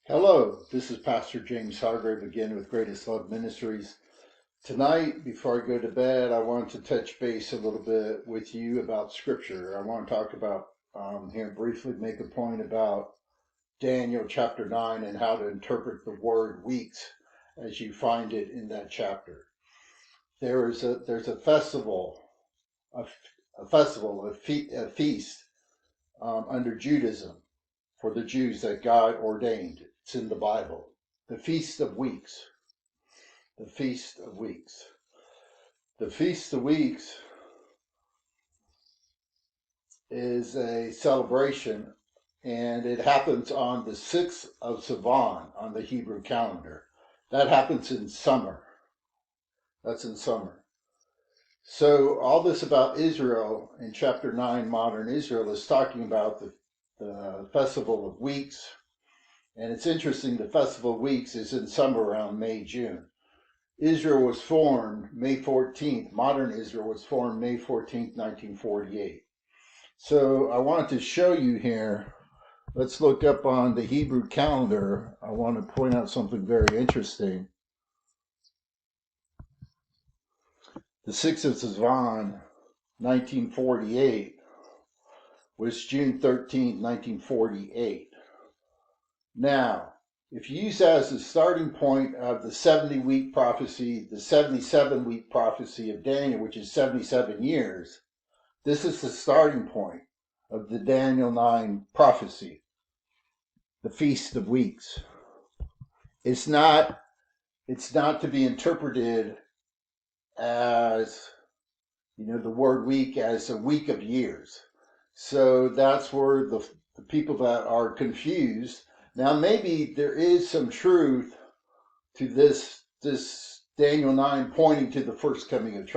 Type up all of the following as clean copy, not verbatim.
Hello, this is Pastor James Hargrave again with Greatest Love Ministries. Tonight, before I go to bed, I want to touch base a little bit with you about Scripture. I want to talk about here briefly, make a point about Daniel chapter 9 and how to interpret the word weeks as you find it in that chapter. There's a festival, a feast under Judaism for the Jews that God ordained. It's in the Bible. The Feast of Weeks. The Feast of Weeks. The Feast of Weeks is a celebration, and it happens on the 6th of Sivan on the Hebrew calendar. That happens in summer. That's in summer. So all this about Israel in chapter 9, modern Israel, is talking about the Festival of Weeks. And it's interesting, the Festival of Weeks is in summer around May, June. Israel was formed May 14th. Modern Israel was formed May 14th, 1948. So I wanted to show you here. Let's look up on the Hebrew calendar. I want to point out something very interesting. The 6th of Sivan, 1948, was June 13th, 1948. Now, if you use that as the starting point of the 70-week prophecy, the 77-week prophecy of Daniel, which is 77 years, this is the starting point of the Daniel 9 prophecy, the Feast of Weeks. It's not to be interpreted as, the word week as a week of years. So that's where the people that are confused. Now, maybe there is some truth to this Daniel 9 pointing to the first coming of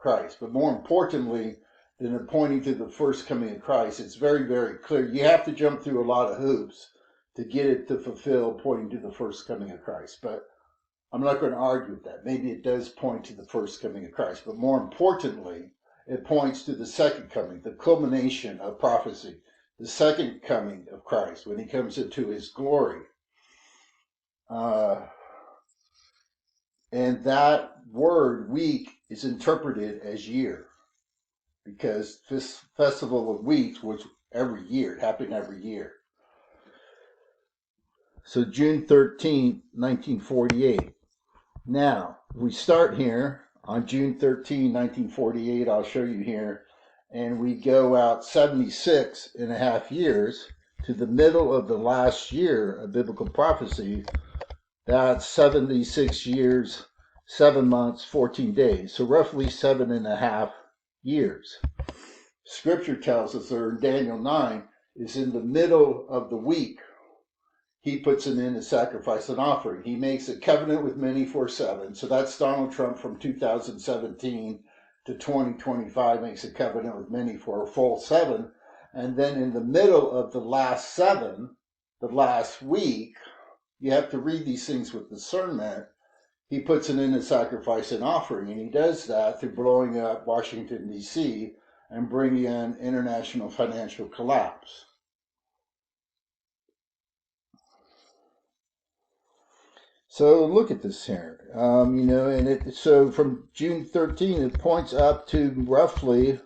Christ. But more importantly than it pointing to the first coming of Christ, it's very, very clear. You have to jump through a lot of hoops to get it to fulfill pointing to the first coming of Christ. But I'm not going to argue with that. Maybe it does point to the first coming of Christ. But more importantly, it points to the second coming, the culmination of prophecy, the second coming of Christ when he comes into his glory. And that word week is interpreted as year because this Festival of Weeks was every year. It happened every year. So June 13th, 1948. Now, we start here on June 13, 1948. I'll show you here. And we go out 76 and a half years to the middle of the last year of biblical prophecy. That's 76 years, 7 months, 14 days. So roughly 7.5 years. Scripture tells us there in Daniel 9 is in the middle of the week. He puts an end to sacrifice and offering. He makes a covenant with many for 7. So that's Donald Trump from 2017 to 2025 makes a covenant with many for a full 7. And then in the middle of the last 7, the last week, you have to read these things with discernment. He puts an end to sacrifice and offering, and he does that through blowing up Washington, D.C. and bringing in international financial collapse. So look at this here, so from June 13, it points up to roughly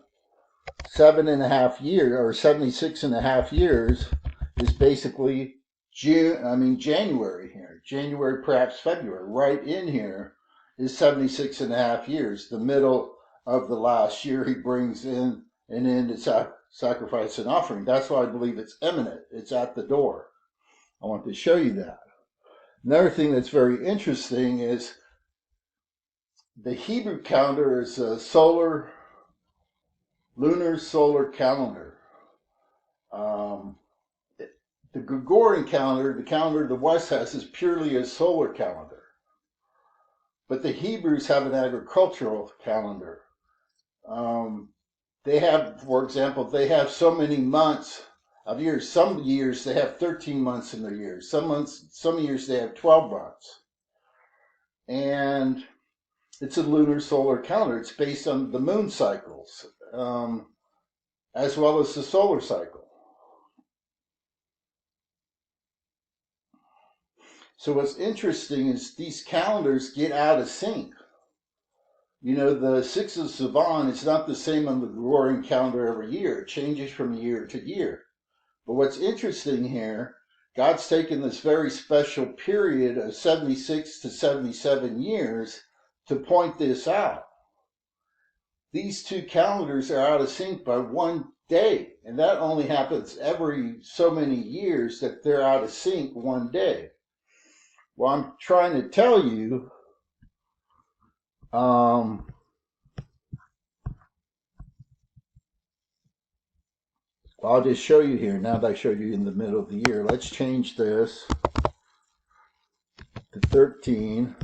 7.5 years, or 76.5 years is basically January here. January, perhaps February. Right in here is 76.5 years. The middle of the last year, he brings in an end to sacrifice and offering. That's why I believe it's imminent. It's at the door. I want to show you that. Another thing that's very interesting is the Hebrew calendar is a lunar solar calendar. The Gregorian calendar, the calendar the West has, is purely a solar calendar. But the Hebrews have an agricultural calendar. They have, for example, they have so many months of years. Some years they have 13 months in their years. Some years they have 12 months. And it's a lunar solar calendar. It's based on the moon cycles, as well as the solar cycle. So what's interesting is these calendars get out of sync. You know, the 6 of Sivan is not the same on the Gregorian calendar every year. It changes from year to year. But what's interesting here, God's taken this very special period of 76 to 77 years to point this out. These two calendars are out of sync by 1 day, and that only happens every so many years that they're out of sync 1 day. Well, I'm trying to tell you, I'll just show you here. Now that I showed you in the middle of the year, let's change this to 13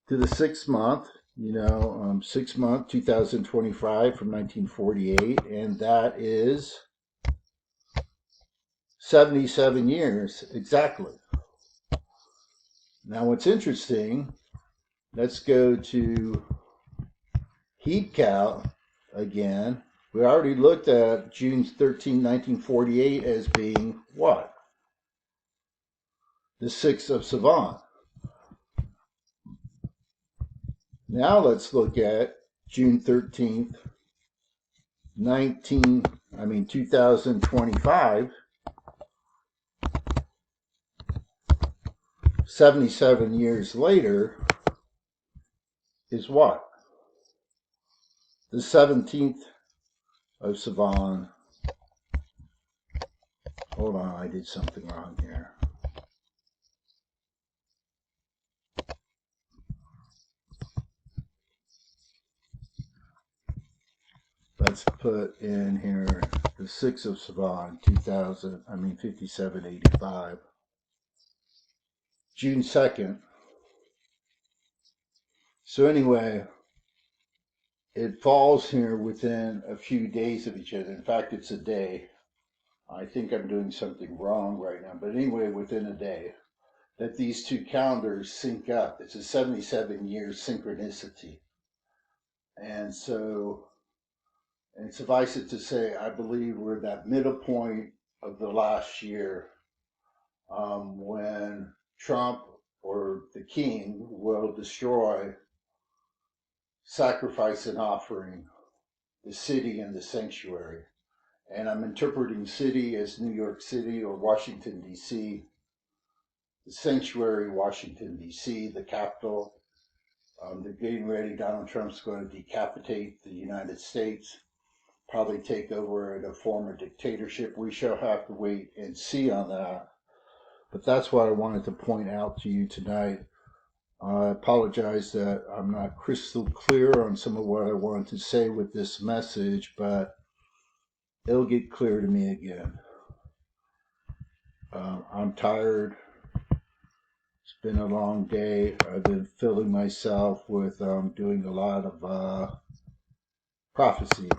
to the 6th month. 6th month, 2025 from 1948, and that is 77 years exactly. Now what's interesting, let's go to heat count again. We already looked at June 13, 1948 as being what? The 6th of Sivan. Now let's look at June 13th, 2025, 77 years later is what? The 17th of Sivan. Hold on, I did something wrong here. Let's put in here the 6th of Sivan, 5785. June 2nd. So anyway, it falls here within a few days of each other. In fact, it's a day. I think I'm doing something wrong right now. But anyway, within a day, that these two calendars sync up. It's a 77-year synchronicity. And so, and suffice it to say, I believe we're at that middle point of the last year when Trump or the king will destroy, sacrifice and offering the city and the sanctuary. And I'm interpreting city as New York City or Washington, D.C., the sanctuary, Washington, D.C., the capital. They're getting ready. Donald Trump's going to decapitate the United States, probably take over in a form of dictatorship. We shall have to wait and see on that. But that's what I wanted to point out to you tonight. I apologize that I'm not crystal clear on some of what I wanted to say with this message, but it'll get clear to me again. I'm tired. It's been a long day. I've been filling myself with doing a lot of prophecy.